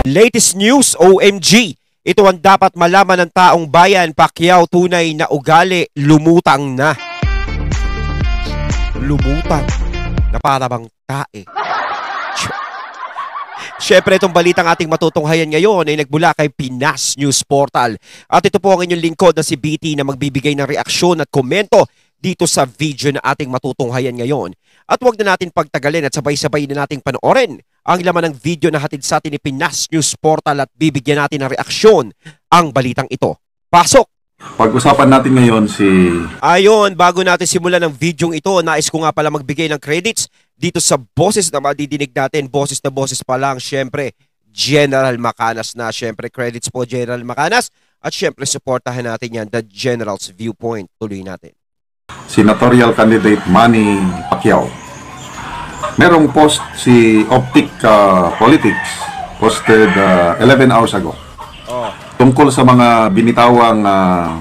Latest news, OMG. Ito ang dapat malaman ng taong bayan. Pacquiao tunay na ugali, lumutang na. Lumutang na para bang tae. Siyempre, itong balitang ating matutunghayan ngayon ay nagbula kay Pinas News Portal. At ito po ang inyong lingkod na si BT na magbibigay ng reaksyon at komento dito sa video na ating matutunghayan ngayon. At huwag na natin pagtagalin at sabay-sabay na nating panoorin ang laman ng video na hatid sa atin ni Pinas News Portal at bibigyan natin ng reaksyon ang balitang ito. Pasok! Pag-usapan natin ngayon si... Ayon, bago natin simulan ng video ito, nais ko nga pala magbigay ng credits dito sa boses na madidinig natin. Boses na boses pa lang, syempre, General Macanas na. Syempre, credits po General Macanas. At syempre, supportahan natin yan, The General's Viewpoint. Tuloy natin. Senatorial candidate Manny Pacquiao. Merong post si Optic Politics, posted 11 hours ago. Tungkol sa mga binitawang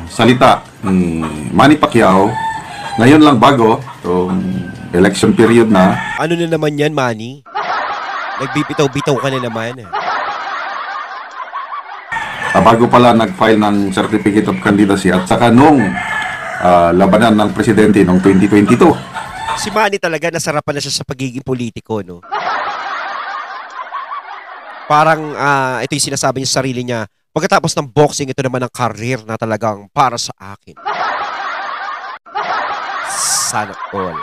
salita ni Manny Pacquiao. Ngayon lang bago, itong election period na. Ano na naman yan, Manny? Nagbibitaw-bitaw ka na naman. Bago pala nag-file ng Certificate of Candidacy at saka nung labanan ng presidente noong 2022. Si Manny talaga nasarapan na siya sa pagiging politiko, no? Parang ito yung sinasabi niya sa sarili niya. Pagkatapos ng boxing, ito naman ang career na talagang para sa akin. Sana all.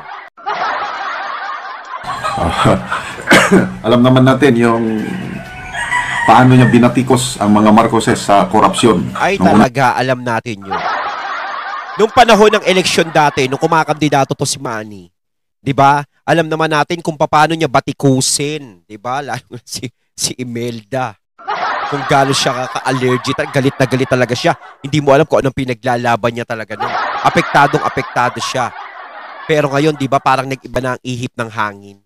Alam naman natin yung paano niya binatikos ang mga Marcoses sa korupsyon. Ay talaga, alam natin yun. Nung panahon ng eleksyon dati, nung kumakandidato to si Manny, di ba? Alam naman natin kung paano niya batikusin, di ba? Lalo si Imelda. Kung gano'n siya ka-allergic, galit na galit talaga siya. Hindi mo alam kung anong pinaglalaban niya talaga nun. Apektado siya. Pero ngayon, di ba, parang nag-iba na ang ihip ng hangin.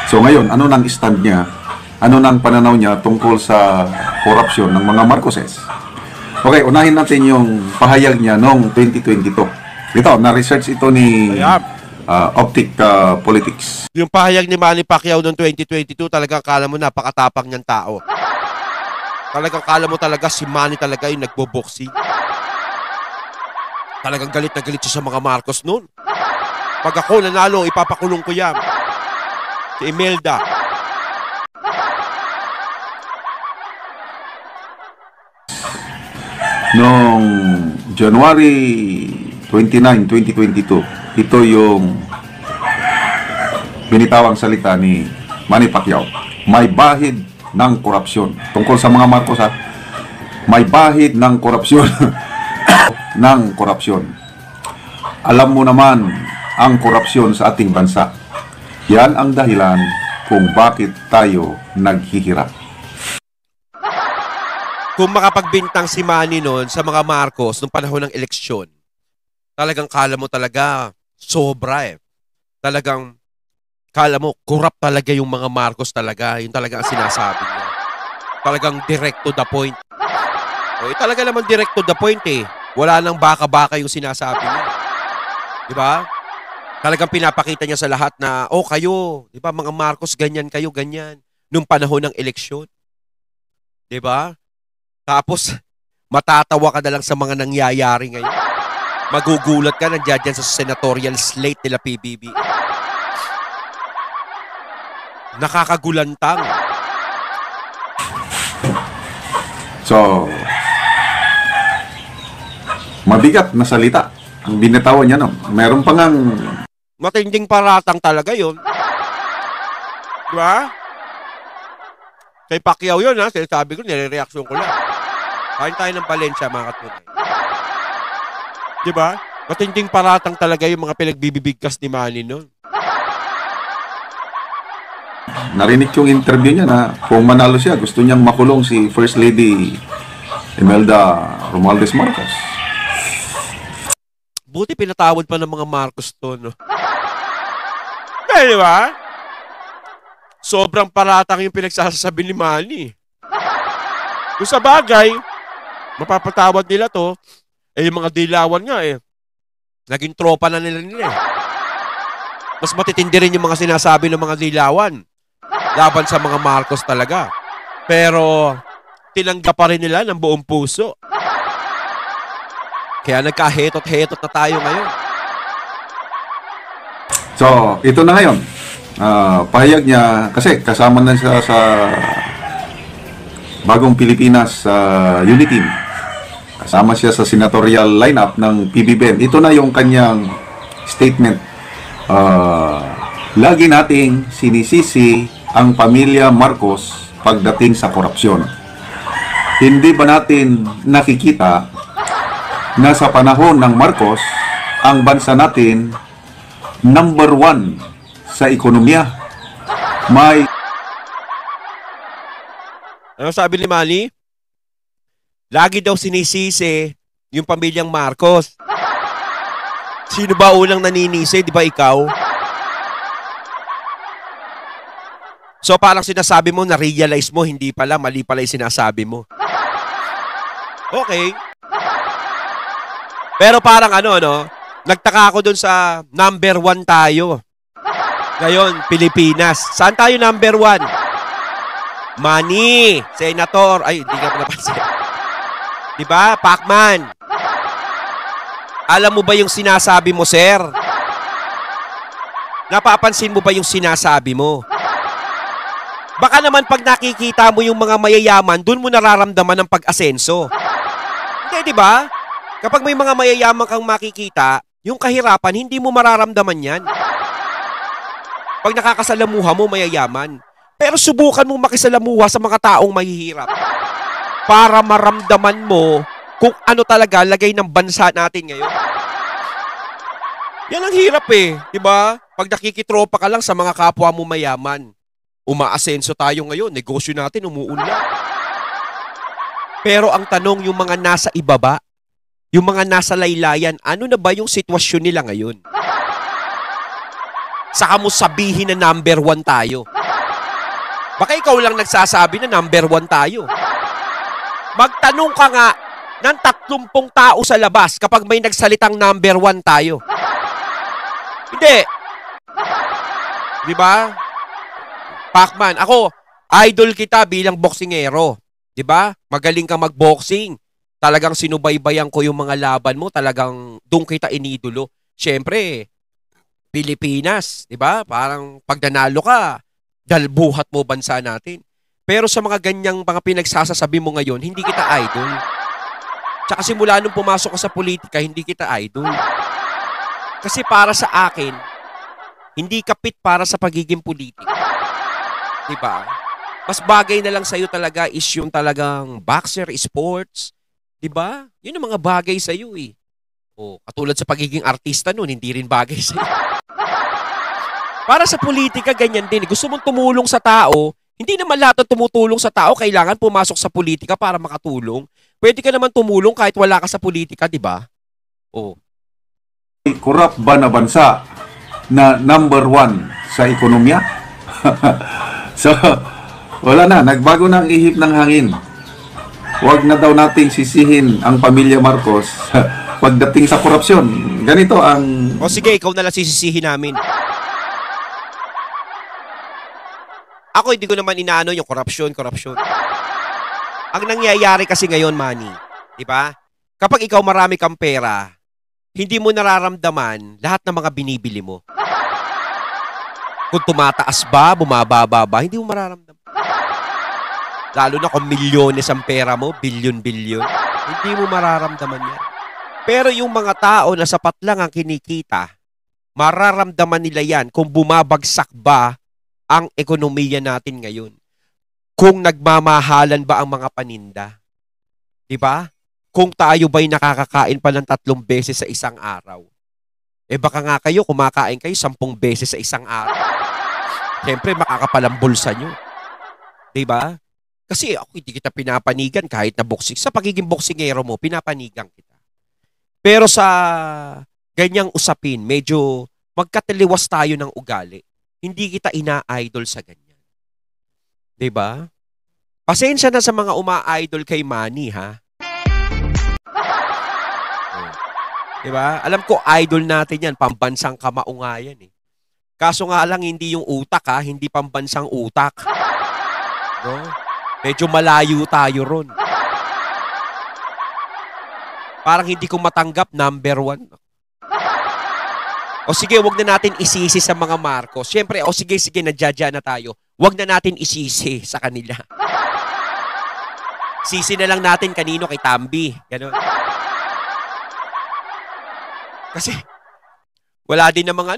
So ngayon, ano nang stand niya? Ano nang pananaw niya tungkol sa korupsyon ng mga Marcoses? Okay, unahin natin yung pahayag niya noong 2022. Ito, na-research ito ni Optic Politics. Yung pahayag ni Manny Pacquiao noong 2022, talagang kala mo napakatapang niyang tao. Talagang kala mo talaga si Manny talaga yung nagbo-boxing. Talagang galit na galit siya sa mga Marcos noon. Pag ako nanalo, ipapakulong ko yan. Si Imelda. Noong January 29, 2022, ito yung binitawang salita ni Manny Pacquiao. May bahid ng korupsyon. Tungkol sa mga Marcos, may bahid ng korupsyon. Ng korupsyon. Alam mo naman ang korupsyon sa ating bansa. Yan ang dahilan kung bakit tayo naghihirap. Kung makapagbintang si Manny noon sa mga Marcos nung panahon ng eleksyon, talagang kala mo talaga sobra eh. Talagang kala mo corrupt talaga yung mga Marcos talaga. Yun talaga ang sinasabi niya. Talagang direct to the point. Talaga naman direct to the point eh. Wala nang baka-baka yung sinasabi niya. Di ba? Talagang pinapakita niya sa lahat na, oh kayo, di ba mga Marcos, ganyan kayo, ganyan. Nung panahon ng eleksyon. Di ba? Tapos, matatawa ka na lang sa mga nangyayari ngayon. Magugulat ka, nandiyan dyan sa senatorial slate nila PBB. Nakakagulantang. So, mabigat na salita ang binitawan niya, no? Meron pa ngang matinding paratang talaga yun. Di ba? Kay Pacquiao yun, ha? Sabi ko, nire-reaction ko lang. Kain tayo ng Valencia, mga katunay. Di ba? Matinding paratang talaga yung mga pinagbibigkas ni Manny nun. narinig yung interview niya na kung manalo siya, gusto niyang makulong si First Lady Imelda Romualdez Marcos. Buti pinatawad pa ng mga Marcos to, no? Eh, di ba? Sobrang paratang yung pinagsasabi ni Manny. Kung sa bagay, mapapatawad nila to, eh yung mga dilawan nga eh. Naging tropa na nila eh. Mas matitindi rin yung mga sinasabi ng mga dilawan laban sa mga Marcos talaga. Pero tinanggap pa rin nila ng buong puso. Kaya nagkahetot-hetot na tayo ngayon. So, ito na ngayon. Pahayag niya, kasi kasama na siya sa Bagong Pilipinas Unity Team. Kasama siya sa senatorial lineup ng PBBM. Ito na yung kanyang statement. Lagi nating sinisisi ang pamilya Marcos pagdating sa korupsyon. Hindi ba natin nakikita na sa panahon ng Marcos, ang bansa natin number 1 sa ekonomiya? Ano sabi ni Manny? Lagi daw sinisisi yung pamilyang Marcos. Sino ba unang naninisi? Di ba ikaw? So parang sinasabi mo, na-realize mo, hindi pala, mali pala yung sinasabi mo. Okay. Pero parang nagtaka ako dun sa number 1 tayo. Ngayon, Pilipinas. Saan tayo number 1? Manny, Senator. Ay, hindi ka pa napansin. Diba? Pacman. Alam mo ba yung sinasabi mo, sir? Napapansin mo ba yung sinasabi mo? Baka naman pag nakikita mo yung mga mayayaman, dun mo nararamdaman ang pag-asenso. Hindi, di ba? Kapag may mga mayayaman kang makikita, yung kahirapan, hindi mo mararamdaman yan. Pag nakakasalamuha mo, mayayaman. Pero subukan mong makisalamuha sa mga taong mahihirap para maramdaman mo kung ano talaga lagay ng bansa natin ngayon. Yan ang hirap eh, di ba? Pag nakikitropa ka lang sa mga kapwa mo mayaman, umaasenso tayo ngayon, negosyo natin umuunlad. Pero ang tanong, yung mga nasa ibaba, yung mga nasa laylayan, ano na ba yung sitwasyon nila ngayon? Saka mo sabihin na number 1 tayo. Baka ikaw lang nagsasabi na number 1 tayo. Magtanong ka nga ng 30 tao sa labas kapag may nagsalitang number 1 tayo. Hindi. Di ba? Pacman, ako, idol kita bilang boksingero. Di ba? Magaling ka magboxing. Talagang sinubaybayan ko yung mga laban mo. Talagang doon kita inidolo. Siyempre, Pilipinas. Di ba? Parang pag nanalo ka, dalbuhat mo bansa natin. Pero sa mga ganyang mga pinagsasasabi mo ngayon, hindi kita idol. Tsaka simula nung pumasok ka sa politika, hindi kita idol. Kasi para sa akin, hindi kapit para sa pagiging politika. Diba? Mas bagay na lang sa'yo talaga is yung talagang boxer, sports. Diba? Yun ang mga bagay sa'yo eh. O, katulad sa pagiging artista nun, hindi rin bagay sa'yo. Para sa politika, ganyan din. Gusto mong tumulong sa tao, hindi naman lahat na tumutulong sa tao kailangan pumasok sa politika para makatulong. Pwede ka naman tumulong kahit wala ka sa politika, di ba? Oh. Corrupt ba na bansa na number 1 sa ekonomiya? So, wala na. Nagbago na ang ihip ng hangin. Huwag na daw nating sisihin ang pamilya Marcos pagdating sa korupsyon. Ganito ang... O sige, ikaw na lang sisisihin namin. Ako hindi ko naman inaano yung korupsyon. Ang nangyayari kasi ngayon, Manny, di ba? Kapag ikaw marami kang pera, hindi mo nararamdaman lahat ng mga binibili mo. Kung tumataas ba, bumababa ba, hindi mo mararamdaman. Lalo na kung milyones ang pera mo, bilyon-bilyon, hindi mo mararamdaman yan. Pero yung mga tao na sapat lang ang kinikita, mararamdaman nila yan kung bumabagsak ba ang ekonomiya natin ngayon. Kung nagmamahalan ba ang mga paninda. Diba? Kung tayo ba'y nakakakain pa ng 3 beses sa isang araw. Eh baka nga kayo, kumakain kayo 10 beses sa isang araw. Siyempre, makakapalang bulsa nyo. Diba? Kasi ako hindi kita pinapanigan kahit na boxing. Sa pagiging boksingero mo, pinapanigan kita. Pero sa ganyang usapin, medyo magkataliwas tayo ng ugali. Hindi kita ina-idol sa ganyan. Diba? Pasensya na sa mga uma-idol kay Manny, ha? Oh. Diba? Alam ko, idol natin yan. Pambansang kamao nga yan, eh. Kaso nga lang, hindi yung utak, ha? Hindi pambansang utak. No? Medyo malayo tayo ron. Parang hindi ko matanggap, number 1. O sige, wag na natin isisi sa mga Marcos. Siyempre, o sige, nadjadya na tayo. Wag na natin isisi sa kanila. Sisi na lang natin kanino, kay Tambi. Ganun. Kasi, wala din namang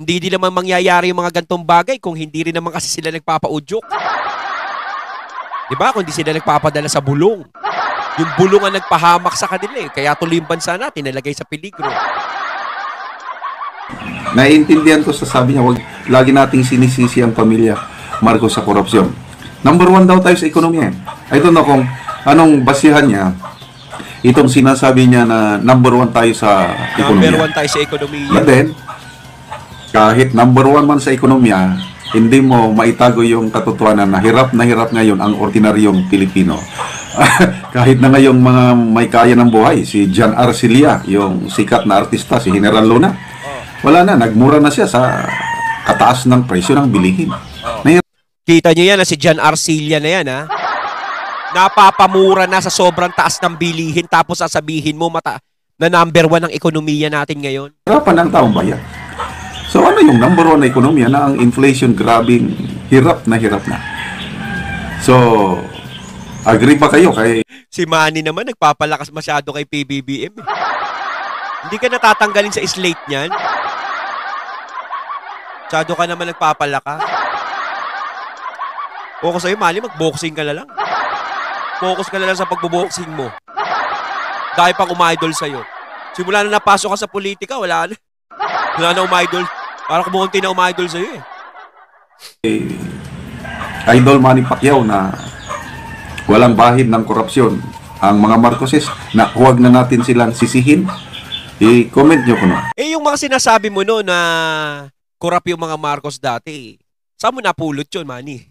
hindi din naman mangyayari yung mga gantong bagay kung hindi rin naman kasi sila nagpapaudyok. Diba? Kung hindi sila nagpapadala sa bulong. Yung bulong ang nagpahamak sa kanila eh. Kaya tuloy yung bansa natin, nalagay sa peligro. Naiintindihan ko sa sabi niya, wag lagi nating sinisisi ang pamilya Marcos sa korupsyon. Number 1 daw tayo sa ekonomiya. I don't know kung anong basihan niya itong sinasabi niya na number 1 tayo sa ekonomiya. Number 1 tayo sa ekonomiya. But then, kahit number 1 man sa ekonomiya, hindi mo maitago yung katotohanan na hirap ngayon ang ordinaryong Pilipino. Kahit na ngayong mga may kaya ng buhay, si John Arcilia, yung sikat na artista, si General Luna, wala na, nagmura na siya sa kataas ng presyo ng bilihin. Kita niyo yan na si John Arcilia na yan, ha? Napapamura na sa sobrang taas ng bilihin tapos sasabihin mo na number 1 ang ekonomiya natin ngayon. Hirapan ng taong bayan. So ano yung number 1 na ekonomiya na ang inflation grabing hirap na. So, agree ba kayo kay... Si Manny naman nagpapalakas masyado kay PBBM. Hindi ka natatanggalin sa slate niyan. Masyado ka naman nagpapalakas. Focus sa'yo, Manny, mag-boxing ka na lang. Focus ka na lang sa pagbo-boxing mo. Dahil pang umidol sa'yo. Simula na napasok ka sa politika, wala na. Wala na umidol. Parang kumunti na umidol sa'yo eh. Idol Manny Pacquiao na walang bahid ng korupsyon ang mga Marcoses na huwag na natin silang sisihin. I-comment nyo ko na. Yung mga sinasabi mo no na korap yung mga Marcos dati, saan mo napulot yun, Manny?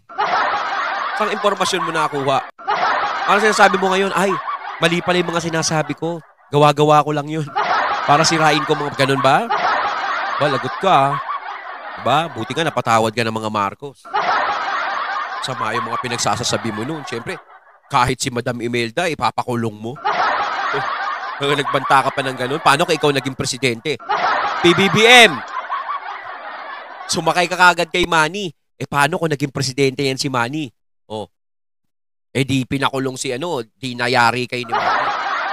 Saan impormasyon mo nakuha? Parang sinasabi mo ngayon, ay, mali pala yung mga sinasabi ko. Gawa-gawa ko lang yun. Para sirain ko mga ganun ba? Ba, lagot ka. Diba? Buti nga napatawad ka ng mga Marcos. Sama yung mga pinagsasasabi mo noon. Siyempre, kahit si Madam Imelda, ipapakulong mo. Nagbanta ka pa ng ganun. Paano ka ikaw naging presidente? PBBM! Sumakay ka kagad kay Manny. Paano kung naging presidente yan si Manny? Di pinakulong si di nayari kay ni Manny.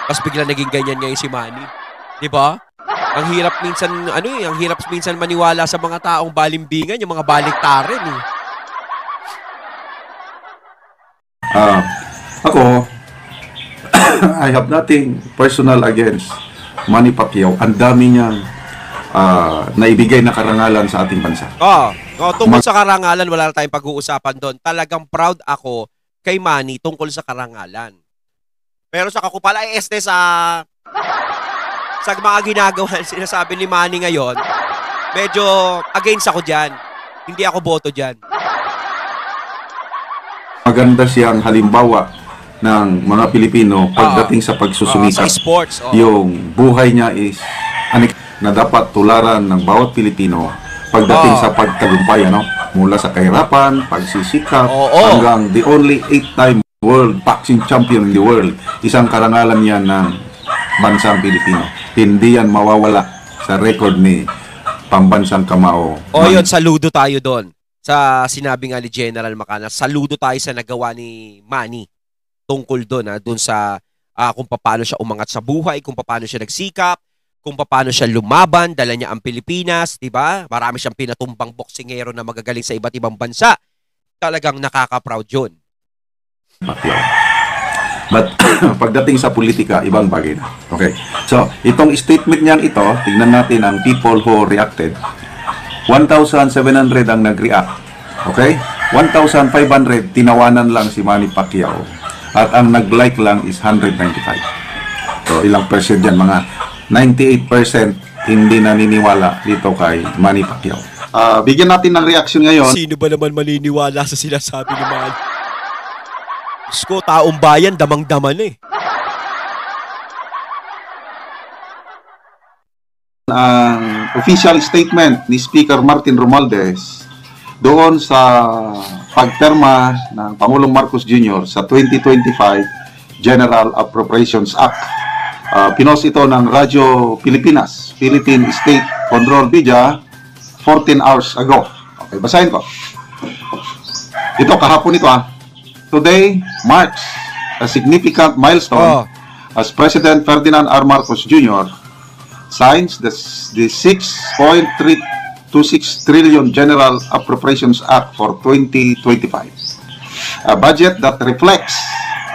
Tapos bigla naging ganyan ngayon si Manny. Di ba? Ang hirap minsan, ang hirap minsan maniwala sa mga taong balimbingan, yung mga baliktarin eh. Ako, I have nothing personal against Manny Pacquiao. Ang dami niyang naibigay na karangalan sa ating bansa. Tungkol sa karangalan, wala na tayong pag-uusapan doon. Talagang proud ako kay Manny tungkol sa karangalan. Pero sa kakupala sa mga ginagawa sinasabi ni Manny ngayon, medyo against ako dyan. Hindi ako boto dyan. Maganda siyang halimbawa ng mga Pilipino pagdating sa pagsusumikat. Sa sports. Yung buhay niya is na dapat tularan ng bawat Pilipino pagdating sa pagtagumpay, mula sa kahirapan, pagsisikap, hanggang the only 8-time world boxing champion in the world. Isang karangalan yan ng bansang Pilipino. Hindi yan mawawala sa record ni pambansang kamao. Yun, saludo tayo doon. Sa sinabi nga ni General Macana, saludo tayo sa nagawa ni Manny tungkol doon, doon sa kung paano siya umangat sa buhay, kung paano siya nagsikap, kung paano siya lumaban, dala niya ang Pilipinas, di ba? Marami siyang pinatumbang boksingero na magagaling sa iba't ibang bansa. Talagang nakaka-proud yun. But pagdating sa politika, ibang bagay na. Okay. So, itong statement niyan ito, tingnan natin ang people who reacted. 1,700 ang nag-react. Okay? 1,500 tinawanan lang si Manny Pacquiao. At ang nag-like lang is 195. So, ilang percent yan? Mga 98% hindi naniniwala dito kay Manny Pacquiao. Bigyan natin ng reaction ngayon. Sino ba naman maniniwala sa sinasabi ni Manny? Sko, taong bayan, damang-daman eh. Ang official statement ni Speaker Martin Romualdez doon sa pagterma ng Pangulong Marcos Jr. sa 2025 General Appropriations Act. Pinost ito ng Radyo Pilipinas, Philippine State Control Media, 14 hours ago. Okay, basahin ko. Ito, kahapon ito Today marks a significant milestone as President Ferdinand R. Marcos Jr. signs the 6.326 trillion General Appropriations Act for 2025. A budget that reflects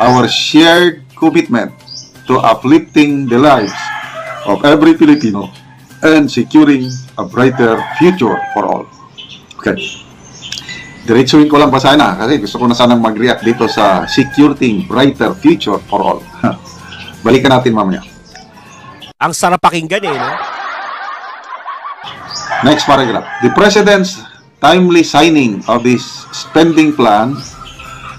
our shared commitment to uplifting the lives of every Filipino and securing a brighter future for all. Okay. Diretsuhin ko lang basahin kasi gusto ko na sanang mag-react dito sa securing brighter future for all. Balikan natin mamaya. Ang sarap pakinggan no? Next paragraph. The President's timely signing of this spending plan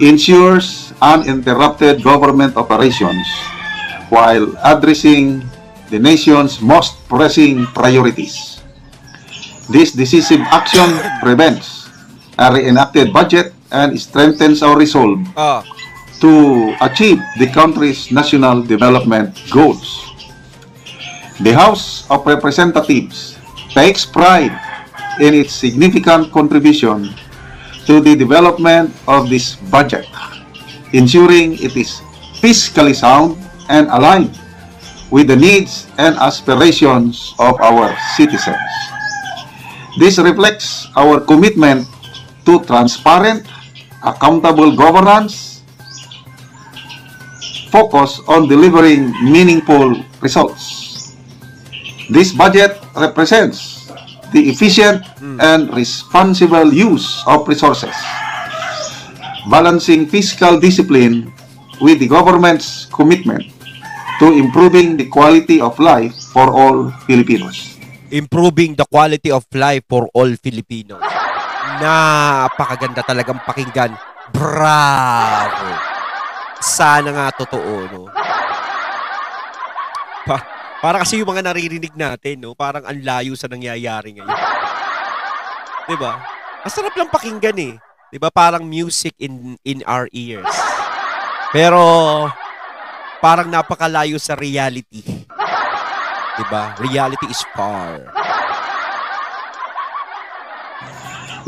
ensures uninterrupted government operations while addressing the nation's most pressing priorities. This decisive action prevents a reenacted budget and strengthens our resolve to achieve the country's national development goals. The House of Representatives takes pride in its significant contribution to the development of this budget, ensuring it is fiscally sound and aligned with the needs and aspirations of our citizens. This reflects our commitment to transparent, accountable governance, focus on delivering meaningful results. This budget represents the efficient and responsible use of resources, balancing fiscal discipline with the government's commitment to improving the quality of life for all Filipinos. Improving the quality of life for all Filipinos. Napakaganda talagang pakinggan. Bravo! Sana nga totoo, no? Para kasi yung mga naririnig natin, no? Parang ang layo sa nangyayari ngayon. Diba? Masarap lang pakinggan Diba? Parang music in our ears. Pero, parang napakalayo sa reality. Diba? Reality is far.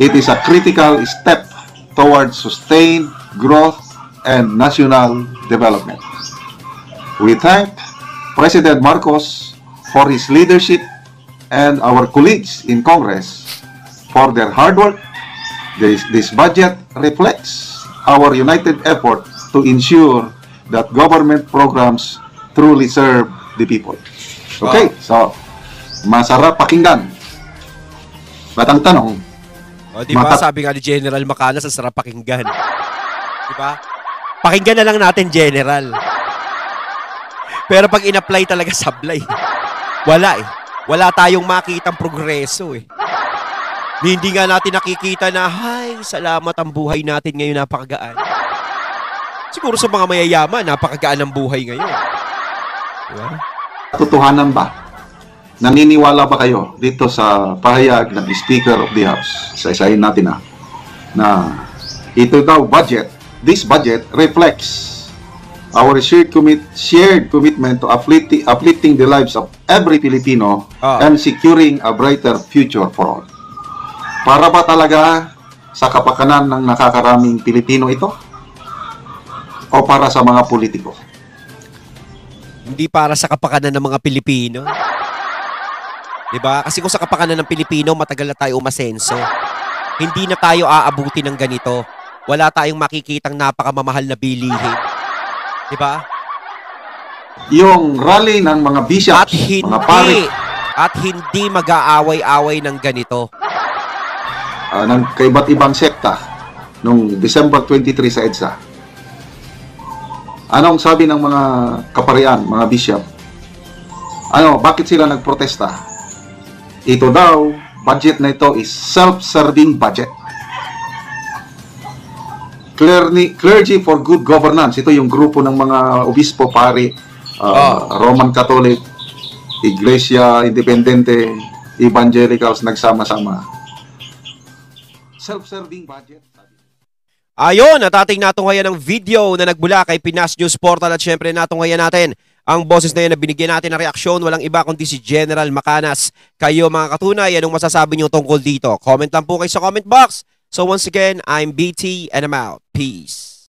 It is a critical step towards sustained growth and national development. We thank President Marcos for his leadership and our colleagues in Congress for their hard work. This budget reflects our united effort to ensure that government programs truly serve the people. Okay, so masarap pakinggan. Ba't ang tanong, diba? Sabi nga ni General Macana, sa sarap pakinggan. Diba? Pakinggan na lang natin, General. Pero pag in-apply talaga sablay. Wala Wala tayong makitang progreso Hindi nga natin nakikita na, hay, salamat ang buhay natin ngayon, napakagaan. Siguro sa mga mayayaman, napakagaan ang buhay ngayon. Diba? Totohanan ba? Naniniwala ba kayo dito sa pahayag ng Speaker of the House? Isa-isahin natin na ito daw this budget reflects our shared commitment to uplifting the lives of every Filipino and securing a brighter future for all. Para ba talaga sa kapakanan ng nakakaraming Pilipino ito? O para sa mga politiko? Hindi para sa kapakanan ng mga Pilipino. Diba? Kasi kung sa kapakanan ng Pilipino, matagal na tayo umasenso. Hindi na tayo aabuti ng ganito. Wala tayong makikitang napakamamahal na bilihin. Diba? Yung rally ng mga bishop, mga pari. At hindi mag-aaway-away ng ganito. Ng kaiba't ibang sekta noong December 23 sa EDSA. Anong sabi ng mga kaparian, mga bishop? Bakit sila nagprotesta? Ito daw, budget na ito is self-serving budget. Clergy for Good Governance. Ito yung grupo ng mga obispo, pari, Roman Catholic, Iglesia Independente, Evangelicals, nagsama-sama. Self-serving budget. Ayon, natating natunghayan ng video na nagbula kay Pinas News Portal at syempre natunghayan natin ang boses na yan na binigyan natin ng reaksyon. Walang iba kundi si General Macanas. Kayo mga katunay, anong masasabi nyo tungkol dito? Comment lang po kayo sa comment box. So once again, I'm BT and I'm out. Peace.